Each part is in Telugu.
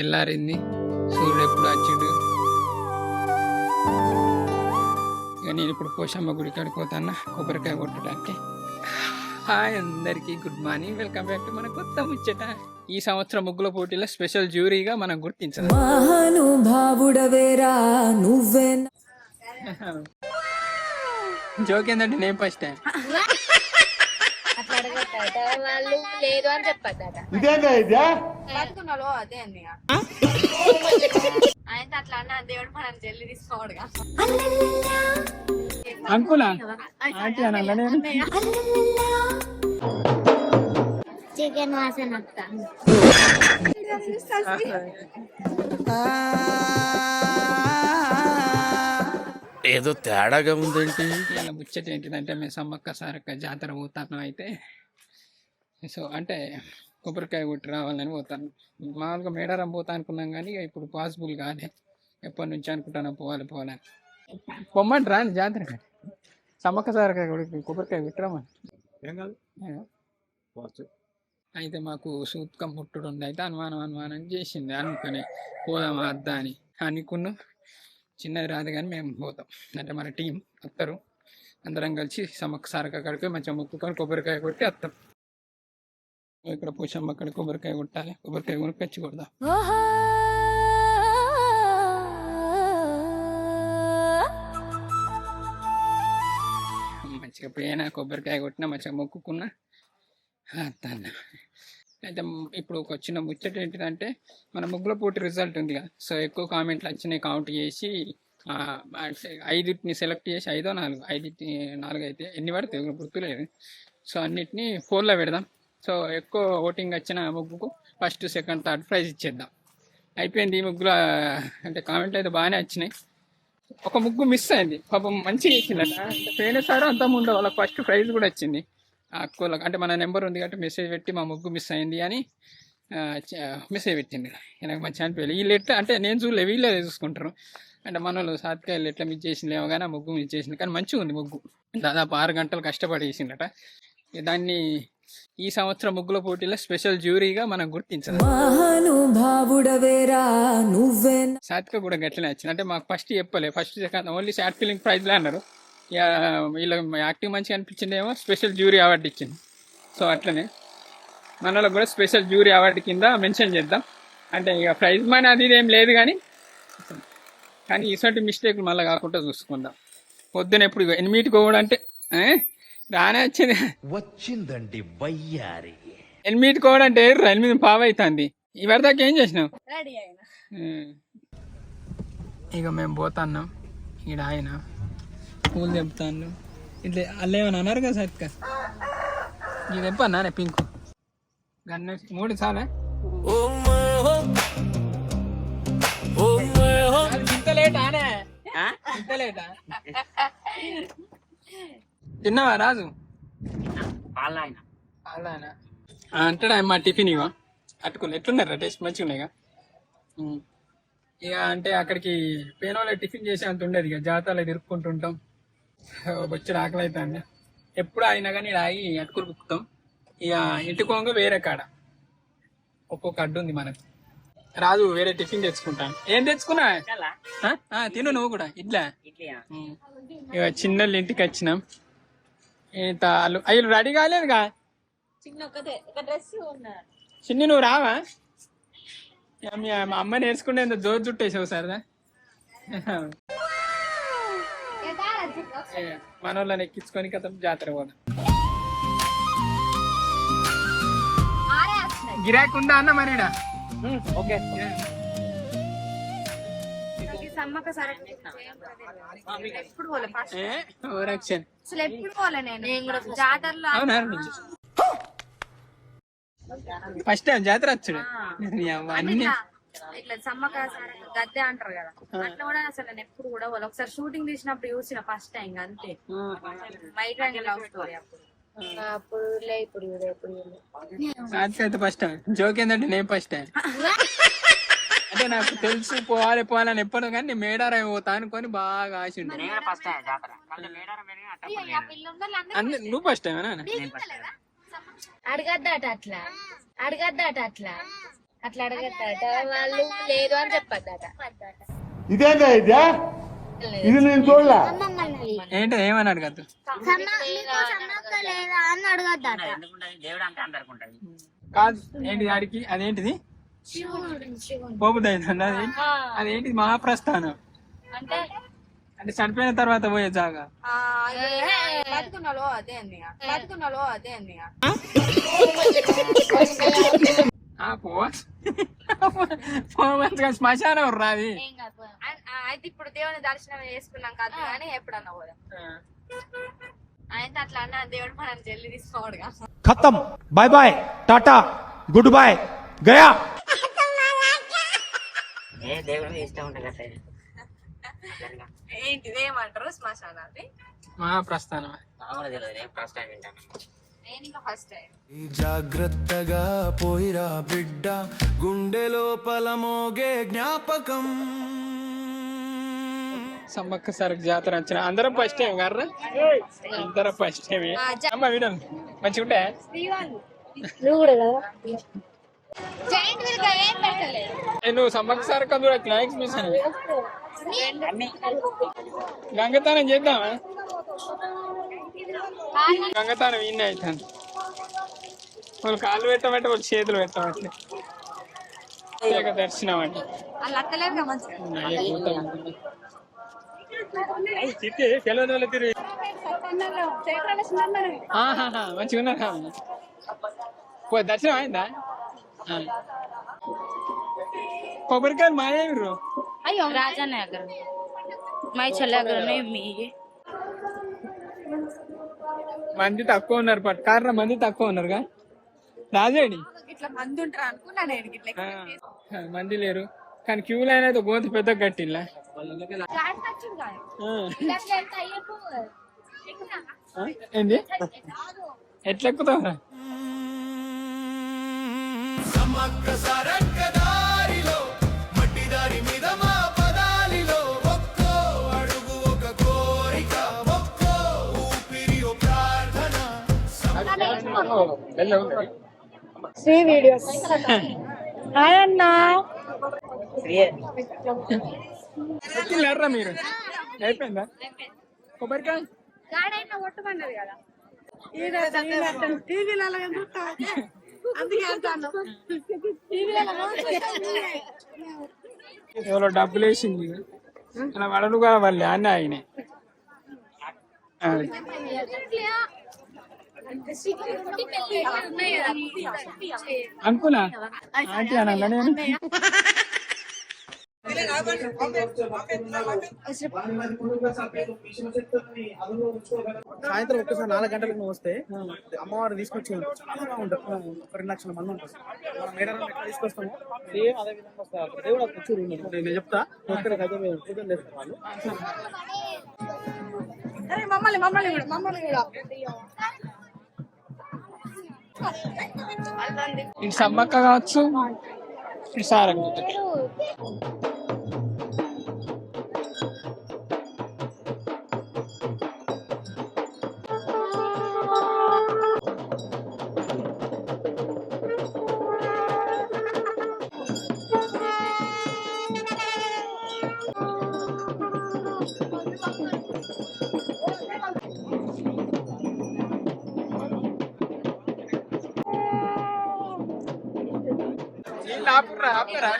ఎల్లారింది, సూర్యుడు ఎప్పుడు వచ్చిండు. ఇక నేను ఇప్పుడు పోషమ్మ గుడి కాడికి పోతాను కొబ్బరికాయ కొట్టడానికి. హాయ్ అందరికీ, good morning, welcome back to మన కొత్త ముచ్చట. ఈ సంవత్సరం ముగ్గుల పోటీలో స్పెషల్ జ్యూరీగా మనం గుర్తించాలి. జోక్ ఏంటంటే నేను ఫస్ట్ టైం వాళ్ళు లేదు అని చెప్పద్దట. ఆయన అట్లా అన్న దేవుడు మనం జల్లి తీసుకోవడుగా అనుకున్నా ఆంటీ అనాల నేను. చికెన్ వాసన ఏదో తేడాగా ఉందేంటి. ఇలా ముచ్చట ఏంటిదంటే మేము సమ్మక్క సారక్క జాతర పోతాను. అయితే సో అంటే కొబ్బరికాయ కొట్టి రావాలని పోతాను. మామూలుగా మేడారం పోతా అనుకున్నాం కానీ ఇప్పుడు పాసిబుల్ కాదే. ఎప్పటి నుంచి అనుకుంటాను పోవాలని. పొమ్మండి రాని జాతర సమ్మక్క సారక్క కొబ్బరికాయ కొట్టిరామని ఏం కాదు. అయితే మాకు సూత్కం ముట్టుడు ఉంది. అయితే అనుమానం చేసింది. అనుకుని పోదామా అద్దా అని అనుకున్నాం. చిన్నది రాదు కానీ మేము పోతాం. అంటే మన టీం వస్తారు, అందరం కలిసి సమ్మక్క సారక్క కాడికి మంచిగా మొక్కుకొని కొబ్బరికాయ కొట్టి వస్తాం. ఇక్కడ పోషమ్మ అక్కడ కొబ్బరికాయ కొట్టాలి. కొబ్బరికాయ కొనుక్కొచ్చి కొడదాం. మంచిగా పోయినా కొబ్బరికాయ కొట్టినా మంచిగా మొక్కుకున్నా వస్తాను. అయితే ఇప్పుడు ఒక చిన్న ముచ్చట ఏంటిదంటే మన ముగ్గుల పోటీ రిజల్ట్ ఉంది కదా. సో ఎక్కువ కామెంట్లు వచ్చినాయి, కౌంట్ చేసి 5ని సెలెక్ట్ చేసి 5 4 4 అయితే ఎన్ని పడితే గుర్తులేదు. సో అన్నిటినీ ఫోన్లో పెడదాం. సో ఎక్కువ ఓటింగ్ వచ్చిన ముగ్గుకు ఫస్ట్, సెకండ్, థర్డ్ ప్రైజ్ ఇచ్చేద్దాం. అయిపోయింది. ఈ ముగ్గుల అంటే కామెంట్లు అయితే బాగానే వచ్చినాయి. ఒక ముగ్గు మిస్ అయింది, పాపం మంచిగా ఇచ్చిందట. అంటే పోయినసారి అంతా ముందు వాళ్ళకి ఫస్ట్ ప్రైజ్ కూడా వచ్చింది. అక్కలకు అంటే మన నెంబర్ ఉంది కాబట్టి మెసేజ్ పెట్టి మా ముగ్గు మిస్ అయింది అని మెసేజ్ పెట్టింది. నాకు మంచిగా అనిపించలేదు. వీళ్ళు ఎట్లా అంటే నేను చూడలే, వీళ్ళే చూసుకుంటారు. అంటే మన వాళ్ళు సాత్కాయలు ఎట్లా మిస్ చేసింది ఏమో కానీ ఆ ముగ్గు మిస్ చేసింది. కానీ మంచిగా ఉంది ముగ్గు. దాదాపు 6 గంటలు కష్టపడి వేసిందట. దాన్ని ఈ సంవత్సరం ముగ్గుల పోటీలో స్పెషల్ జ్యూరీగా మనం గుర్తించాలి. సాత్విక కూడా గట్లనే వచ్చింది. అంటే మాకు ఫస్ట్ చెప్పలే, first second only short film ప్రైజ్లే అన్నారు. ఇక వీళ్ళ యాక్టింగ్ మంచిగా అనిపించిందేమో స్పెషల్ జ్యూరీ అవార్డు ఇచ్చింది. సో అట్లనే మనలో కూడా స్పెషల్ జ్యూరీ అవార్డు కింద మెన్షన్ చేద్దాం. అంటే ఇక ప్రైజ్ మనీ అది ఇదేం లేదు కానీ ఇటువంటి మిస్టేక్లు మళ్ళీ కాకుండా చూసుకుందాం. పొద్దున ఎప్పుడు 8 కూడా అంటే రానే వచ్చిందండి వయ్యారి. 8 కూడా అంటే 8 పావు అవుతుంది. ఇవరి దాకా ఏం చేసినావు? ఇక మేము పోతున్నాం. ఇక్కడ ఆయన పూలు తెంపుతాను. ఇట్లా అల్లేమని అన్నారు కదా సత్క. ఇది తెంపన్నా పింక్ గన్న 3 చాలా ఇంత లేటా? ఇంత లేటా? తిన్నావా రాజు? అంటాడా మా టిఫిన్ ఇవో అట్టుకుని ఎట్లున్నారా? టేస్ట్ మంచిగా ఉన్నాయిగా. ఇక అంటే అక్కడికి పేనోళ్ళ టిఫిన్ చేసే అంత ఉండేది. ఇక జాతరలో తిరుక్కుంటుంటాం. బొచ్చడు ఆకలి అవుతుంది. ఎప్పుడు అయినా కానీ ఆగి అటుకులు బుక్కుతాం. ఇక ఇంటికోంగ వేరే కాడ ఒక్కొక్క అడ్డు ఉంది మనకు. రాజు వేరే టిఫిన్ తెచ్చుకుంటాను. ఏం తెచ్చుకున్నా? తిను నువ్వు కూడా. ఇట్లా ఇక చిన్నోళ్ళు ఇంటికి వచ్చినాం. అయ్యి రెడీ కాలేదుగా. చిన్ని నువ్వు రావా? మీ అమ్మ నేర్చుకుంటే జోరు చుట్టేసావు సరదా. మనోళ్ళని ఎక్కించుకొని కదా జాతర పోదాం. గిరాక్ ఉందా అన్న మరీడా? ఓకే. సమ్మక్క సారక్క ఎప్పుడు పోలే, అసలు ఎప్పుడు పోలే నేను జాతరలో. ఫస్ట్ టైం జాతర వచ్చాడు. ఇట్లా సమ్మక్క సారక్క గద్దె అంటారు కదా, అట్లా కూడా అసలు నేను ఎప్పుడు కూడా పోలే. ఒకసారి షూటింగ్ తీసినప్పుడు చూసిన ఫస్ట్ టైం అంతే. మైట్ లవ్ స్టోరీ అప్పుడు అయితే ఫస్ట్ టైం. జోక్ ఏంటంటే నేను ఫస్ట్ టైం అంటే నాకు తెలుసు పోవాలని ఎప్పుడు కానీ నేను మేడారం పోతా అనుకొని బాగా ఆశ ఉండే. నువ్వు ఫస్ట్ టైం అడగద్దట అట్లా అట్లా అడగద్దట వాళ్ళు లేదు అని చెప్పద్దట. ఇదేందా ఇదే ఇది నేను చూడలే. ఏంటి ఏమని అడగద్దు? లేదా అని అడగద్దట. కాదు ఏంటి ఆడికి అదేంటిది పోపుదైతుంది అదేంటిది మహాప్రస్థానం అంటే అంటే చనిపోయిన తర్వాత పోయే జాగా. బతుకున్నలో అదే అంది. పోవచ్చు శ్మశానం రాది. అయితే ఇప్పుడు దేవుని దర్శనం చేసుకున్నాం కదా అని ఎప్పుడన్నా పోదా అయితే అట్లా అన్న దేవుడు మనం జల్లి తీసుకోవడుగా. ఖతం, bye bye, tata, good boy, గయా. ఏంటిది ఏమంటారు శ్మశానాన్ని? మహాప్రస్థానం. నేను ఇంకా ఫస్ట్ టైం. జాగ్రత్తగా పోయిరా బిడ్డ, గుండె లోపల మోగే జ్ఞాపకం. సమ్మక్క సార్కి జాతర వచ్చిన అందరం ఫస్ట్ టైం కర్రా, అందరం ఫస్ట్ టైమే. అమ్మ వీడియో మంచిగా ఉంటా. నువ్వు సమ్మక్క సార్ కందు ఎక్స్ప్రెషన్ గంగతానం చేద్దామా? గంగతానం ఇన్ని అవుతాను. వాళ్ళు కాళ్ళు పెట్టమంటే వాళ్ళు చేతులు పెట్టమంటే దర్శనం అంటే మంచిగా ఉన్నారా? దర్శనం అయిందా? కొబ్బరికాయలు మాయేరు అయ్యో రాజన్న దగ్గర మా చెల్లె దగ్గర మంది తక్కువ ఉన్నారు పట్టుకార మంది తక్కువ ఉన్నారుగా రాజేడి ఇట్లా మంది ఉంటారు అనుకున్నా. మంది లేరు కానీ క్యూ లైన్ అయితే గోంతు పెద్ద కట్టిల్లా. ఏంది ఎట్లా ఎక్కుతావురా? సమ్మక్క సారక్క దారిలో, మట్టి దారి మీద మా పదాలిలో, ఒక్కో అడుగు ఒక కోరిక, ఒక్కో ఊపిరి ఓ ప్రార్థన. శ్రీ వీడియోస్ హాయ్ అన్నా. ఎక్కిళ్ళారా మీరు? అయిపోయిందా కొబ్బరికాయ? కొట్టమన్నది కదా టీవీలలో అందుకే అంటాను. ఎవరో డబ్బులు వేసింది అలా వడలు కావాలి అన్నీ ఆయనే అనుకున్నా ఆంటీ అనాలా నేను? సాయంత్రం ఒక్కసారి 4 గంటలకు నువ్వు వస్తే అమ్మవారు తీసుకొచ్చి చాలా బాగుంటుంది. 2 లక్షల మంది ఉంటుంది. మనం మేడారం ఎట్లా తీసుకొస్తాము సేమ్ అదే విధంగా వస్తారు. దేవుడు అక్కడ కూర్చొని ఉన్నాడు. నేను చెప్తా ఇక్కడ గజం మీద పూజలు చేస్తారు వాళ్ళు. మమ్మల్ని కూడా ఇటు సమ్మక్క కావచ్చు ఇటు సారంగ. ఆపురా ఆపురా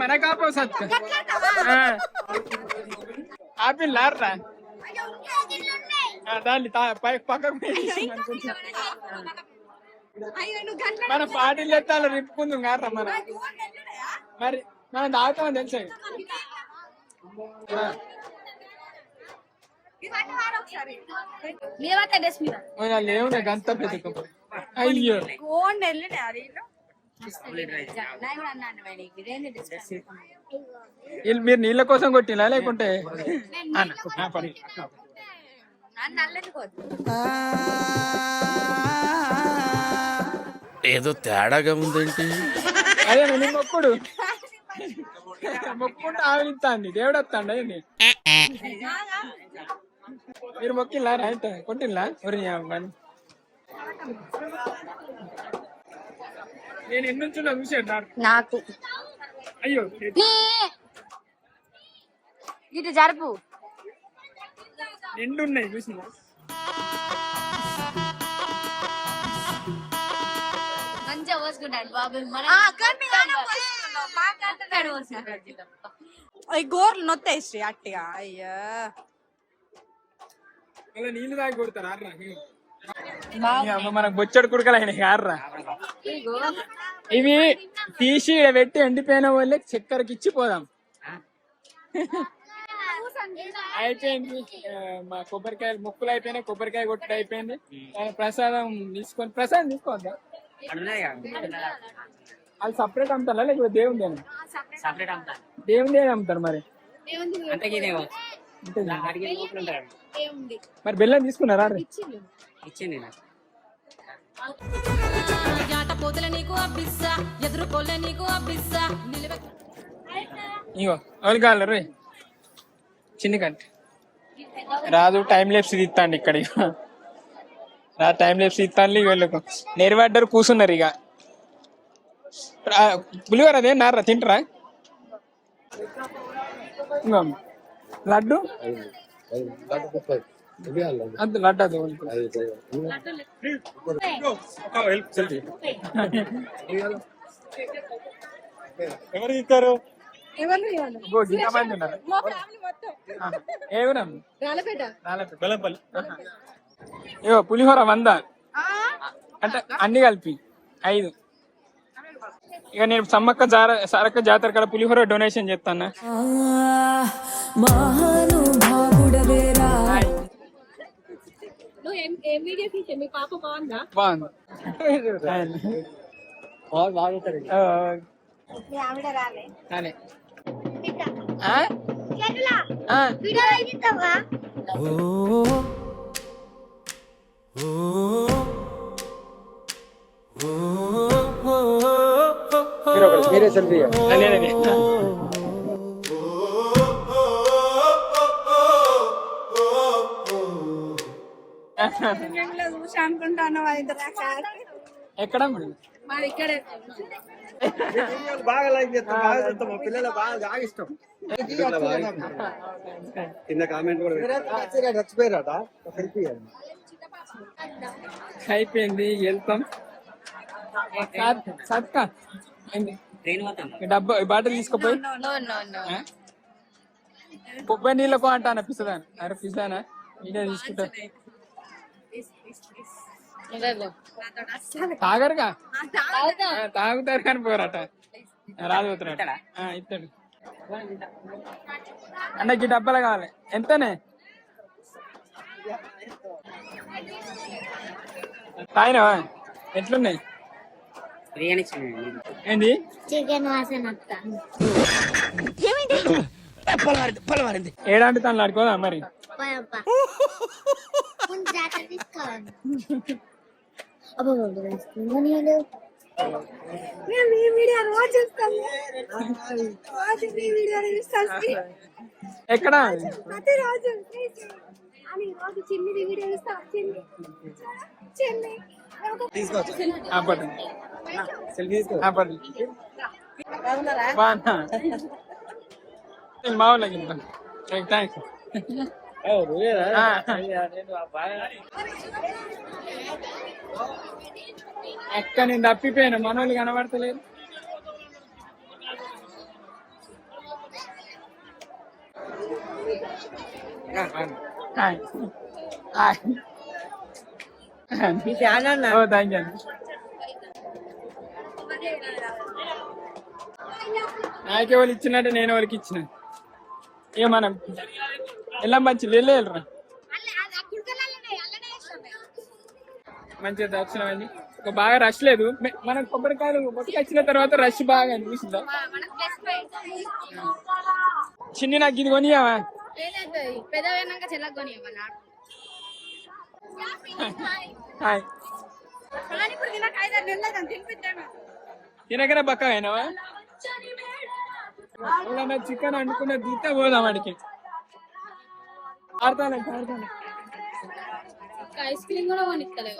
మన కాపో సత్ ఆపిల్లారా దాన్ని పక్కకు మన పార్టీలు ఎత్తాలో రిప్పుకుందాం కారా మన మరి మనం తాగుతామని తెలుసా? లేవు నాకు అంత పెద్ద అయ్యో మీరు నీళ్ళ కోసం కొట్టిలా లేకుంటే ఏదో తేడాగా ఉందేంటి? అదే నీ మొక్కుడు మొక్కుంటే ఆవిలిస్తాండి దేవుడు వస్తాండి. మీరు మొక్కిల్లా రైట్ కొట్టిల్లా ఒరి అమ్మని నేను ఎన్నుంచున్నా చూసాడు నాకు అయ్యో ఇటు జరుపు రెండు ఉన్నాయి చూసినా మంచిగా పోసుకుంటాడు బాబు అవి గోర్లు నొత్తాయి శ్రీ అట్టిగా అయ్యా మళ్ళీ నీళ్ళు తాగి కొడతారు ఆర్రా మనకు బొచ్చడు కుడకలు అయినా ఆర్రా ఇవి తీసి ఈడ పెట్టి ఎండిపోయిన వాళ్ళే చక్కెరకి ఇచ్చి పోదాం అయిపోయింది మా కొబ్బరికాయలు ముక్కులు అయిపోయినాయి కొబ్బరికాయ కొట్టుడు అయిపోయింది ప్రసాదం తీసుకోవద్దా వాళ్ళు సపరేట్ అమ్ముతారా లేకపోతే దేవుని దేవుని అమ్ముతారు మరి మరి బెల్లం తీసుకున్నారా ఇగో వాళ్ళు కావాలి రే చిన్ని కంటే రాదు టైం లేప్స్ తీస్తాండి ఇక్కడ రా టైం లేప్స్ తీస్తాను వీళ్ళకు నెరవేడ్డారు కూర్చున్నారు ఇక పులిహోర అదే నారా తింటరా ఇంకో లడ్డు అది లడ్డు అది ఎవరు ఇస్తారు ఇంతమంది ఉన్నారు ఏమన్నా ఏవో పులిహోర 100 అంటే అన్ని కలిపి 5 ఇక నేను సమ్మక్క సారక్క జాతర కాడ పులిహోర డొనేషన్ చేస్తాను మీరే సెల్ఫీ చూసి అనుకుంటాను ఎక్కడ మాది ఇక్కడే బాగా లైక్ చేస్తాం మా పిల్లలు బాగా ఇష్టం కింద కామెంట్ కూడా చచ్చిపోయారట సెల్ఫీ అయిపోయింది వెళ్తాం సత్కా డబ్బా బాటిల్ తీసుకుపోయి కొబ్బరి నీళ్ళకు అంటాను పిస్తాను అరే పిస్తానా ఇదే తీసుకుంటా తాగరుగా తాగుతారు కానీ పోరాట రాదు పోతాడు ఇస్తాడు అన్నకి డబ్బాలు కావాలి ఎంతనే తాగినావా ఎట్లున్నాయి ఏంటి ఏడాంటి తను ఆడుకోదా మరి ఎక్కడ మా వాళ్ళకి థ్యాంక్స్ అక్క నేను తప్పిపోయాను మనోళ్ళు కనబడతలేదు థ్యాంక్ యూ నాకే వాళ్ళు ఇచ్చినట్టే నేను వాళ్ళకి ఇచ్చిన ఏ మనం వెళ్ళాం మంచి వెళ్ళరా మంచిగా దర్శనం అయింది ఒక బాగా రష్ లేదు మనం కొబ్బరికాయలు వచ్చిన తర్వాత రష్ బాగా అనిపిస్తుందా చిన్ని నాకు ఇది కొనియావా తినకనే బక్క అయినావా చికెన్ వండుకున్న దిత్తే పోదాం వాడికి ఆడతాను ఐస్ క్రీమ్ కూడా కొనిస్తలేవు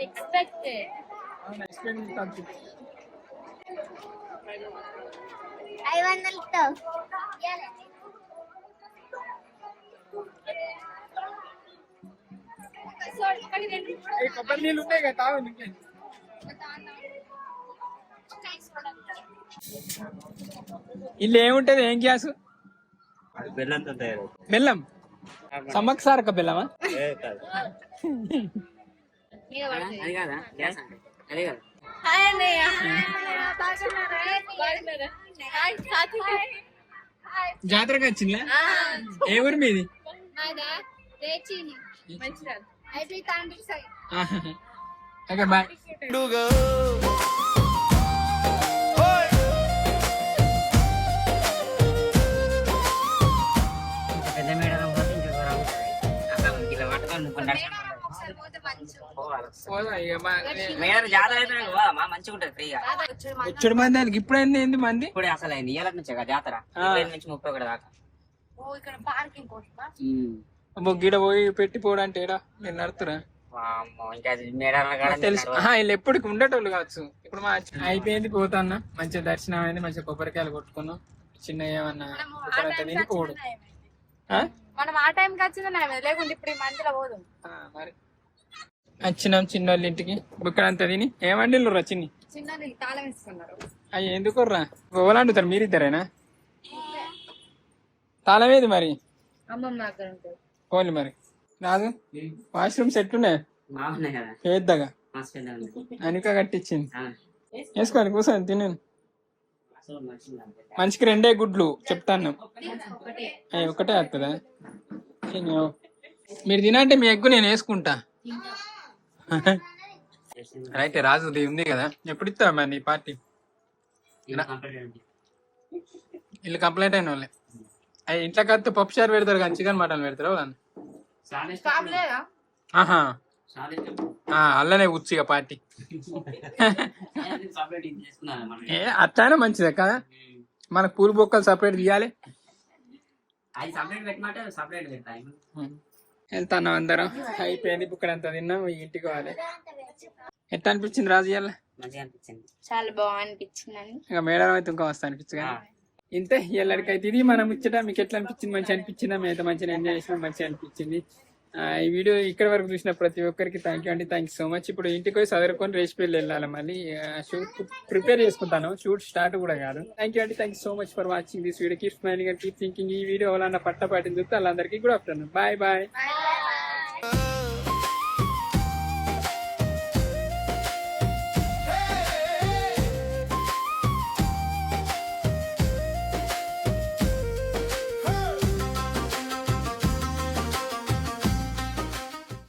ఎక్స్పెక్టెడ్ ఐస్ క్రీమ్ తగ్గు. 500తో ఈ కొబ్బరి నీళ్ళు ఉన్నాయి కదా తాగు నీకే. ఇల్లు ఏముంటది ఏం గ్యాస్? బెల్లంతో తయారు బెల్లం సమ్మక్ సారక బెల్లమా? అది కాదా గ్యాస్ అంటే అదే కదా. హాయ్ అన్నయ్య జాతరకి వచ్చిందా? ఏ ఊరు మీది? Okay bye. పెద్ద మేడం పోతే ఇంకో దూరం ఉంటుంది. అక్కడ ఇలా పట్టుకొని ముగ్గురు మేడం జాతర అయితే మా మంచిగా ఉంటుంది ఫ్రీగా. వచ్చాడు మంది దానికి ఇప్పుడు అయింది ఏంది మంది? ఇప్పుడే అసలు అయింది ఇవాళ నుంచే కదా జాతర. 20 నుంచి 31 దాకా. ఇక్కడ పార్కింగ్ కోసమా? అమ్మో గీడ పోయి పెట్టిపోవడానికి ఏడా మీరు నడుతురా? వామ్మో, ఇంకా అది మేడాల కాడ తెలుసు. వీళ్ళు ఎప్పటికి ఉండేటోళ్ళు కావచ్చు. ఇప్పుడు మా అయిపోయింది పోతాన్నా, మంచిగా దర్శనం అయింది, మంచిగా కొబ్బరికాయలు కొట్టుకున్నాం, చిన్న ఏమన్నా తిని పోడు. మనం ఆ టైంకి వచ్చింది లేకుంటే ఇప్పుడు ఈ మధ్యలో పోదు. మరి వచ్చినాం చిన్నోళ్ళ ఇంటికి, బుక్కడంతా తిని ఏమండి రా చిన్ని చిన్నది తాళం వేసుకున్నారు. అవి ఎందుకు రా ఓలాండుతారు మీరిద్దరేనా? తాళం ఏది మరి? అమ్మమ్మ దగ్గర ఉంటుంది. పోన్లే మరి రాదు. వాష్రూమ్ సెట్ ఉన్నాయి బాగున్నాయి కదా పెద్దగా, మస్తు పెద్దగా ఉంది. అనిక కట్టించింది. ఆ, వేసుకోండి కూర్చొని తిన్నాను. అసలు మంచిగా ఉంది. మనిషికి 2 గుడ్లు చెప్తాను. ఒకటే వస్తుందా? మీరు తినంటే మీ ఎగ్గు నేను వేసుకుంటా. రైట్ రాజుది ఉంది కదా, ఎప్పుడు ఇస్తావా మరి నీ పార్టీ? ఇది కంప్లీట్ అయింది. వీళ్ళు కంప్లైంట్ అయిన వాళ్ళే. అవి ఇంట్లో కత్తి పప్పు చారు పెడతారు కానీ చికెన్ మటన్ పెడతారు వాళ్ళని. కావలేదా? ఆహా అల్లనే ఉచ్చిగా పార్టీ. సపరేట్ ఇది చేసుకున్నాను మనం. ఏ అట్లనే మంచిదే కదా, మనకు పూలు బొక్కలు సపరేట్ తీయాలి. అది సపరేట్ పెట్టమంటే సపరేట్ పెడతాయి. వెళ్తాను అందరం. అయిపోయింది బుక్కడ అంతా తిన్నాం, ఇంటికి పోవాలి. ఎట్లా అనిపించింది రాజు ఇవాళ? మంచిగా అనిపించింది. చాలా బాగా అనిపించింది. ఇంకా మేడం అయితే ఇంకా వస్తా అనిపించగా ఇంతే. ఎల్లడికైతే ఇది మనం ఇచ్చట. మీకు ఎట్లా అనిపించింది? మంచిగా అనిపించిందా? మేమైతే మంచిగా ఎంజాయ్ చేసినాం, మంచిగా అనిపించింది. ఈ వీడియో ఇక్కడ వరకు చూసిన ప్రతి ఒక్కరికి థ్యాంక్ యూ అండి, థ్యాంక్ యూ సో మచ్. ఇప్పుడు ఇంటికి పోయి చదువుకొని రేసిపల్లి వెళ్ళాలి, మళ్ళీ షూట్ ప్రిపేర్ చేసుకుంటాను. షూట్ స్టార్ట్ కూడా కాదు. థ్యాంక్ యూ అండి, thank you so much for watching this video. Keep smiling and keep thinking. ఈ వీడియో వాళ్ళ పట్టపాటిని చూస్తే వాళ్ళందరికీ గుడ్ ఆఫ్టర్నూన్. Bye bye.